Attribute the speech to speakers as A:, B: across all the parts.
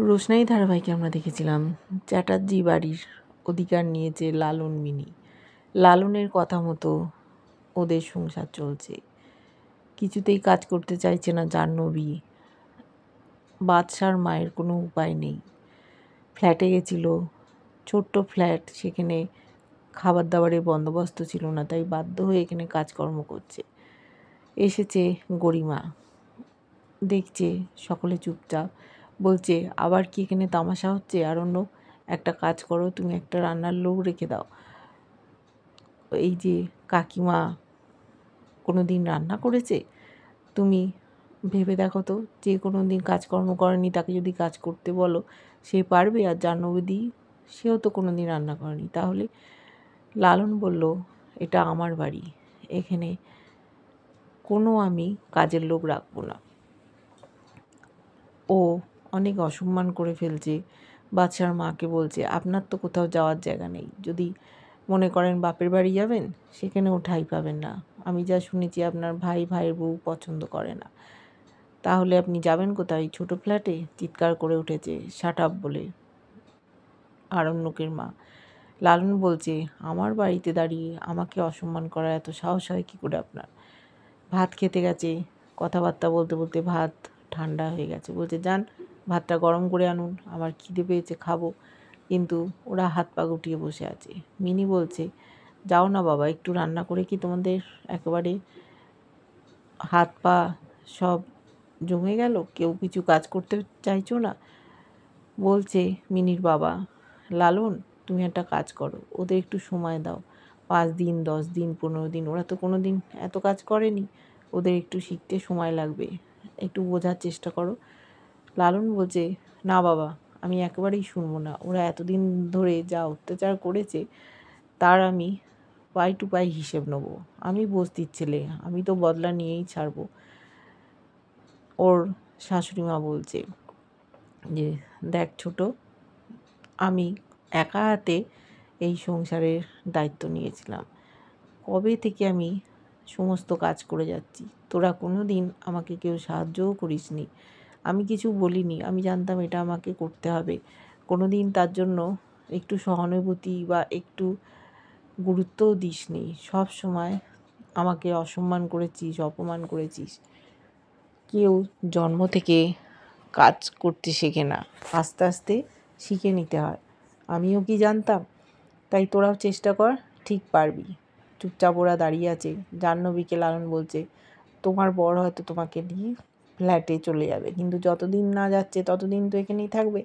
A: রোশনাই ধারাবাহিকে আমরা দেখেছিলাম চ্যাটার্জি বাড়ির অধিকার নিয়েছে লালন মিনি। লালনের কথা মতো ওদের সংসার চলছে, কিছুতেই কাজ করতে চাইছে না জাহ্নবী। বাদশার মায়ের কোনো উপায় নেই, ফ্ল্যাটে গেছিল, ছোট্ট ফ্ল্যাট, সেখানে খাবার দাবারের বন্দোবস্ত ছিল না, তাই বাধ্য হয়ে এখানে কাজকর্ম করছে। এসেছে গরিমা, দেখছে সকলে চুপচাপ, বলছে আবার কি এখানে তামাশা হচ্ছে? আর অন্য একটা কাজ করো, তুমি একটা রান্নার লোক রেখে দাও। এই যে কাকিমা কোনো দিন রান্না করেছে? তুমি ভেবে দেখো তো, যে কোনো দিন কাজকর্ম করেনি তাকে যদি কাজ করতে বলো সে পারবে? আর জাহ্নবী সেও তো কোনো দিন রান্না করেনি। তাহলে লালন বলল, এটা আমার বাড়ি, এখানে কোনো আমি কাজের লোক রাখবো না। ও অনেক অসম্মান করে ফেলছে। বাদশার মাকে বলছে, আপনার তো কোথাও যাওয়ার জায়গা নেই, যদি মনে করেন বাপের বাড়ি যাবেন সেখানেও ঠাঁই পাবেন না। আমি যা শুনেছি আপনার ভাইয়ের বউ পছন্দ করে না, তাহলে আপনি যাবেন কোথায়? ছোটো ফ্ল্যাটে? চিৎকার করে উঠেছে শাট আপ বলে আরণ্যকের মা। লালন বলছে, আমার বাড়িতে দাঁড়িয়ে আমাকে অসম্মান করার এত সাহস হয় কী করে আপনার? ভাত খেতে গেছে, কথাবার্তা বলতে বলতে ভাত ঠান্ডা হয়ে গেছে, বলছে যান ভাতটা গরম করে আনুন, আমার খিদে পেয়েছে, খাবো। কিন্তু ওরা হাত পা গুটিয়ে বসে আছে। মিনি বলছে, যাও না বাবা, একটু রান্না করে কি তোমাদের একেবারে হাত পা সব জমে গেল? কেউ কিছু কাজ করতে চাইছো না? বলছে মিনির বাবা, লালন তুমি একটা কাজ করো, ওদের একটু সময় দাও, 5 দিন 10 দিন 15 দিন, ওরা তো কোনো দিন এত কাজ করেনি, ওদের একটু শিখতে সময় লাগবে, একটু বোঝার চেষ্টা করো। লালন বলছে, না বাবা, আমি একেবারেই শুনবো না, ওরা এতদিন ধরে যা অত্যাচার করেছে তার আমি পাই টু পাই হিসেব নেব। আমি বস্তির ছেলে, আমি তো বদলা নিয়েই ছাড়বো। ওর শাশুড়ি মা বলছে যে, দেখ ছোট, আমি একা হাতে এই সংসারের দায়িত্ব নিয়েছিলাম, কবে থেকে আমি সমস্ত কাজ করে যাচ্ছি, তোরা কোনো দিন আমাকে কেউ সাহায্যও করিসনি, আমি কিছু বলিনি, আমি জানতাম এটা আমাকে করতে হবে, কোনো দিন তার জন্য একটু সহানুভূতি বা একটু গুরুত্বও দিসনি, সব সময় আমাকে অসম্মান করেছিস, অপমান করেছিস। কেউ জন্ম থেকে কাজ করতে শেখে না, আস্তে আস্তে শিখে নিতে হয়, আমিও কি জানতাম? তাই তোরাও চেষ্টা কর, ঠিক পারবি। চুপচাপ ওরা দাঁড়িয়ে আছে। জাহ্নবীকে লালন বলছে, তোমার বর হয়তো তোমাকে নিয়ে ফ্ল্যাটে চলে যাবে, কিন্তু যতদিন না যাচ্ছে ততদিন তো এখানেই থাকবে,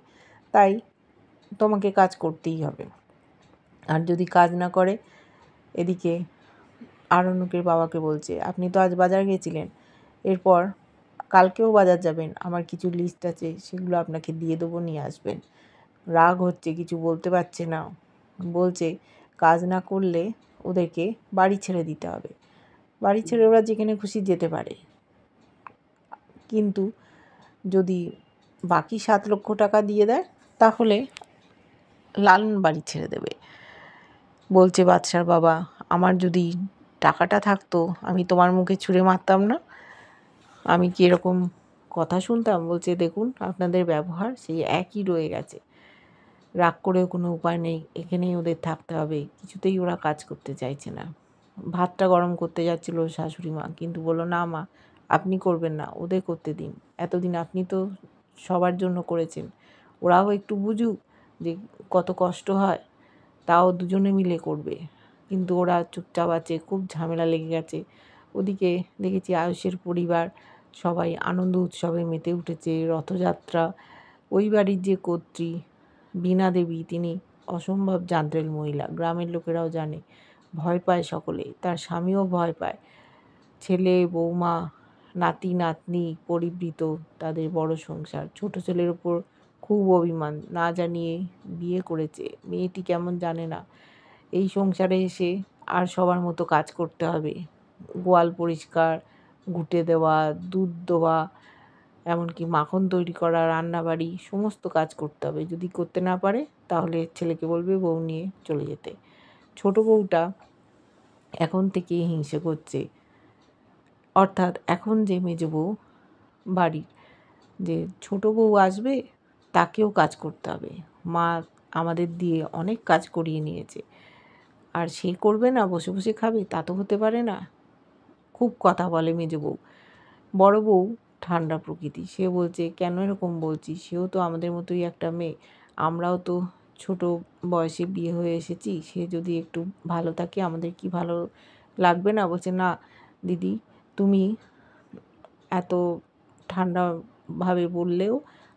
A: তাই তোমাকে কাজ করতেই হবে। আর যদি কাজ না করে, এদিকে আরণ্যকের বাবাকে বলছে, আপনি তো আজ বাজার গেছিলেন, এরপর কালকেও বাজার যাবেন, আমার কিছু লিস্ট আছে, সেগুলো আপনাকে দিয়ে দেবো, নিয়ে আসবেন। রাগ হচ্ছে, কিছু বলতে পারছে না, বলছে কাজ না করলে ওদেরকে বাড়ি ছেড়ে দিতে হবে, বাড়ি ছেড়ে ওরা যেখানে খুশি যেতে পারে, কিন্তু যদি বাকি 7 লক্ষ টাকা দিয়ে দেয় তাহলে লালন বাড়ি ছেড়ে দেবে। বলছে বাদশার বাবা, আমার যদি টাকাটা থাকতো আমি তোমার মুখে ছুঁড়ে মারতাম না, আমি কি এরকম কথা শুনতাম? বলছে, দেখুন আপনাদের ব্যবহার সেই একই রয়ে গেছে, রাগ করেও কোনো উপায় নেই, এখানেই ওদের থাকতে হবে, কিছুতেই ওরা কাজ করতে চাইছে না। ভাতটা গরম করতে যাচ্ছিল শাশুড়ি মা, কিন্তু বলল, না মা, আপনি করবেন না, ওদের করতে দিন, এতদিন আপনি তো সবার জন্য করেছেন, ওরাও একটু বুঝুক যে কত কষ্ট হয়, তাও দুজনে মিলে করবে। কিন্তু ওরা চুপচাপ আছে, খুব ঝামেলা লেগে গেছে। ওদিকে দেখেছি আয়ুষের পরিবার সবাই আনন্দ উৎসবে মেতে উঠেছে। রথযাত্রা, ওই বাড়ির যে কর্ত্রী বীণা দেবী, তিনি অসম্ভব জান্ত্রেল মহিলা, গ্রামের লোকেরাও জানে, ভয় পায় সকলে, তার স্বামীও ভয় পায়। ছেলে বৌমা নাতি নাতনি পরিবৃত তাদের বড় সংসার, ছোট ছেলের ওপর খুব অভিমান, না জানিয়ে বিয়ে করেছে, মেয়েটি কেমন জানে না, এই সংসারে এসে আর সবার মতো কাজ করতে হবে, গোয়াল পরিষ্কার, ঘুঁটে দেওয়া, দুধ দেওয়া, এমনকি মাখন তৈরি করা, রান্নাবাড়ি, সমস্ত কাজ করতে হবে। যদি করতে না পারে তাহলে ছেলেকে বলবে বউ নিয়ে চলে যেতে। ছোট বউটা এখন থেকেই হিংসে করছে, অর্থাৎ এখন যে মেজ বউ বাড়ির, যে ছোট বউ আসবে তাকেও কাজ করতে হবে। মা আমাদের দিয়ে অনেক কাজ করিয়ে নিয়েছে, আর সে করবে না, বসে বসে খাবে? তা তো হতে পারে না। খুব কথা বলে মেজো বউ। বড় বউ ঠান্ডা প্রকৃতি, সে বলছে কেন এরকম বলছিস, সেও তো আমাদের মতোই একটা মেয়ে, আমরাও তো ছোট বয়সে বিয়ে হয়ে এসেছি, সে যদি একটু ভালো থাকে আমাদের কি ভালো লাগবে না? বলছে না দিদি, তুমি এত ঠান্ডাভাবে বললেও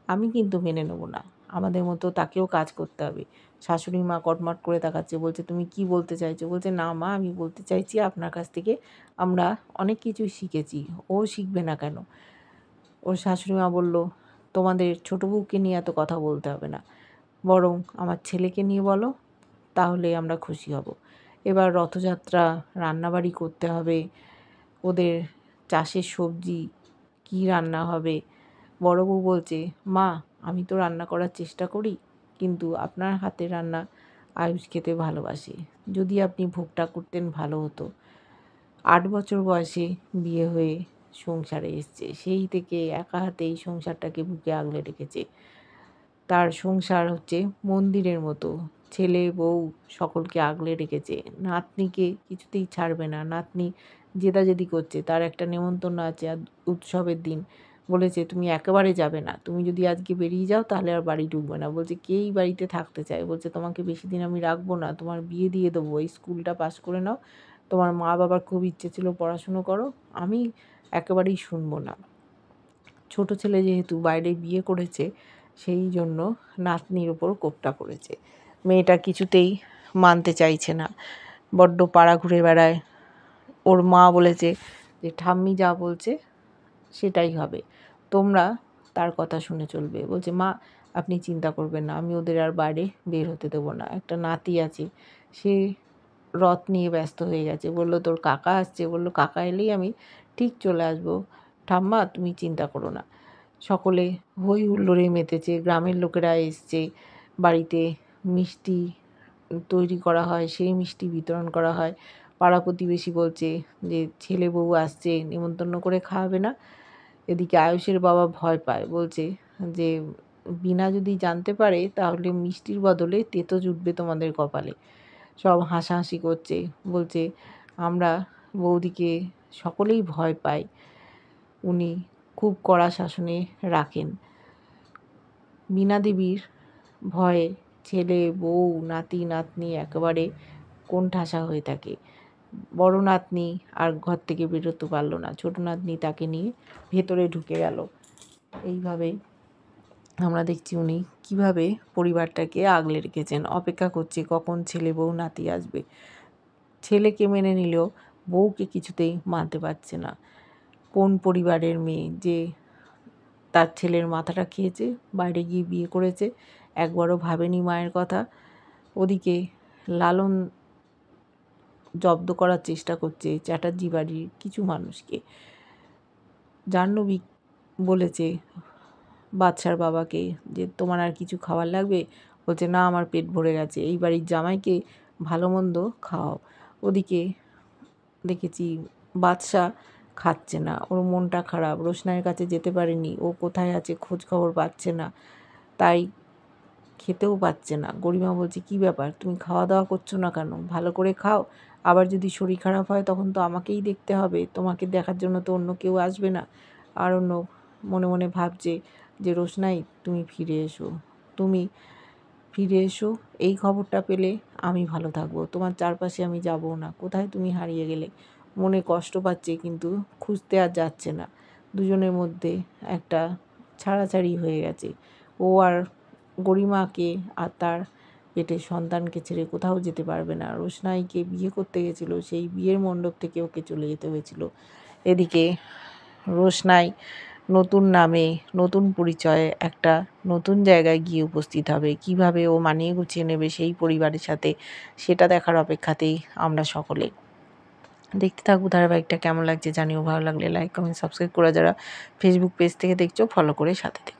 A: আমি কিন্তু মেনে নেব না, আমাদের মতো তাকেও কাজ করতে হবে। শাশুড়ি মা কটমট করে তাকাচ্ছে, বলছে তুমি কি বলতে চাইছো? বলছে না মা, আমি বলতে চাইছি আপনার কাছ থেকে আমরা অনেক কিছুই শিখেছি, ও শিখবে না কেন? ওর শাশুড়ি মা বলল, তোমাদের ছোটো বউকে নিয়ে এত কথা বলতে হবে না, বরং আমার ছেলেকে নিয়ে বলো, তাহলে আমরা খুশি হব। এবার রথযাত্রা, রান্নাবাড়ি করতে হবে, ওদের চাষের সবজি কি রান্না হবে। বড় বউ বলছে মা, আমি তো রান্না করার চেষ্টা করি, কিন্তু আপনার হাতের রান্না আয়ুষ খেতে ভালোবাসে, যদি আপনি ভোগটা করতেন ভালো হতো। 8 বছর বয়সে বিয়ে হয়ে সংসারে এসছে, সেই থেকে একা হাতে এই সংসারটাকে বুকে আগলে রেখেছে। তার সংসার হচ্ছে মন্দিরের মতো, ছেলে বউ সকলকে আগলে রেখেছে, নাতনিকে কিছুতেই ছাড়বে না। নাতনি জেদাজেদি করছে, তার একটা নেমন্তন্ন আছে আর উৎসবের দিন, বলেছে তুমি একেবারে যাবে না, তুমি যদি আজকে বেরিয়ে যাও তাহলে আর বাড়ি ঢুকবে না। বলছে কেই বাড়িতে থাকতে চায়? বলছে তোমাকে বেশি দিন আমি রাখবো না, তোমার বিয়ে দিয়ে দেবো, এই স্কুলটা পাস করে নাও, তোমার মা বাবার খুব ইচ্ছে ছিল পড়াশুনো করো, আমি একেবারেই শুনবো না। ছোট ছেলে যেহেতু বাইরে বিয়ে করেছে, সেই জন্য নাতনির ওপর কোপটা পড়েছে। মেয়েটা কিছুতেই মানতে চাইছে না, বড্ড পাড়া ঘুরে বেড়ায়। ওর মা বলেছে যে ঠাম্মি যা বলছে সেটাই হবে, তোমরা তার কথা শুনে চলবে। বলছে মা, আপনি চিন্তা করবেন না, আমি ওদের আর বাইরে বের হতে দেবো না। একটা নাতি আছে, সে রথ নিয়ে ব্যস্ত হয়ে গেছে, বলল তোর কাকা আসছে, বলল কাকা এলেই আমি ঠিক চলে আসবো, ঠাম্মা তুমি চিন্তা করো না। সকলে হই হুল্লোড়ে মেতেছে, গ্রামের লোকেরা এসছে, বাড়িতে মিষ্টি তৈরি করা হয়, সেই মিষ্টি বিতরণ করা হয়। পাড়া প্রতিবেশী বলছে যে ছেলে বউ আসছে, নেমন্তন্ন করে খাওয়াবে না? এদিকে আয়ুষের বাবা ভয় পায়, বলছে যে বিনা যদি জানতে পারে তাহলে মিষ্টির বদলে তেতো জুটবে তোমাদের কপালে। সব হাসাহাসি করছে, বলছে আমরা বৌদিকে সকলেই ভয় পাই, উনি খুব কড়া শাসনে রাখেন। বীণা দেবীর ভয়ে ছেলে বউ নাতি নাতনি একেবারে কোণঠাসা হয়ে থাকে। বড় নাতনি আর ঘর থেকে বেরোতে পারল না, ছোট নাতনি তাকে নিয়ে ভেতরে ঢুকে গেল। এইভাবে আমরা দেখছি উনি কিভাবে পরিবারটাকে আগলে রেখেছেন, অপেক্ষা করছে কখন ছেলে বউ নাতি আসবে। ছেলেকে মেনে নিলেও বউকে কিছুতেই মানতে পারছে না। কোন পরিবারের মেয়ে যে তার ছেলের মাথাটা খেয়েছে, বাইরে গিয়ে বিয়ে করেছে, একবারও ভাবেনি মায়ের কথা। ওদিকে লালন জব্দ করার চেষ্টা করছে চ্যাটার্জি বাড়ির কিছু মানুষকে। জাহ্নবী বলেছে বাদশার বাবাকে যে তোমার আর কিছু খাবার লাগবে? বলছে না, আমার পেট ভরে গেছে, এই বাড়ির জামাইকে ভালো মন্দ খাওয়াও। ওদিকে দেখেছি বাদশা খাচ্ছে না, ওর মনটা খারাপ, রোশনাইয়ের কাছে যেতে পারেনি, ও কোথায় আছে খোঁজ খবর পাচ্ছে না, তাই খেতেও পাচ্ছে না। গরিমা বলছে কী ব্যাপার, তুমি খাওয়া দাওয়া করছো না কেন? ভালো করে খাও, আবার যদি শরীর খারাপ হয় তখন তো আমাকেই দেখতে হবে, তোমাকে দেখার জন্য তো অন্য কেউ আসবে না। আর অন্য মনে মনে ভাবছে যে রোশনাই তুমি ফিরে এসো, তুমি ফিরে এসো, এই খবরটা পেলে আমি ভালো থাকবো, তোমার চারপাশে আমি যাবো না, কোথায় তুমি হারিয়ে গেলে। মনে কষ্ট পাচ্ছে কিন্তু খুঁজতে আর যাচ্ছে না। দুজনের মধ্যে একটা ছাড়াছাড়ি হয়ে গেছে। ও আর গরিমাকে আর তার পেটের সন্তানকে ছেড়ে কোথাও যেতে পারবে না। রোশনাইকে বিয়ে করতে গেছিলো, সেই বিয়ের মণ্ডপ থেকে ওকে চলে যেতে হয়েছিল। এদিকে রোশনাই নতুন নামে নতুন পরিচয়ে একটা নতুন জায়গায় গিয়ে উপস্থিত হবে, কিভাবে ও মানিয়ে গুছিয়ে নেবে সেই পরিবারের সাথে, সেটা দেখার অপেক্ষাতেই আমরা সকলে। দেখতে থাকবো ধারাবাহিকটা, কেমন লাগছে জানিও, ভালো লাগলে লাইক কমেন্ট সাবস্ক্রাইব করে যারা ফেসবুক পেজ থেকে দেখছো ফলো করে সাথে থেকো।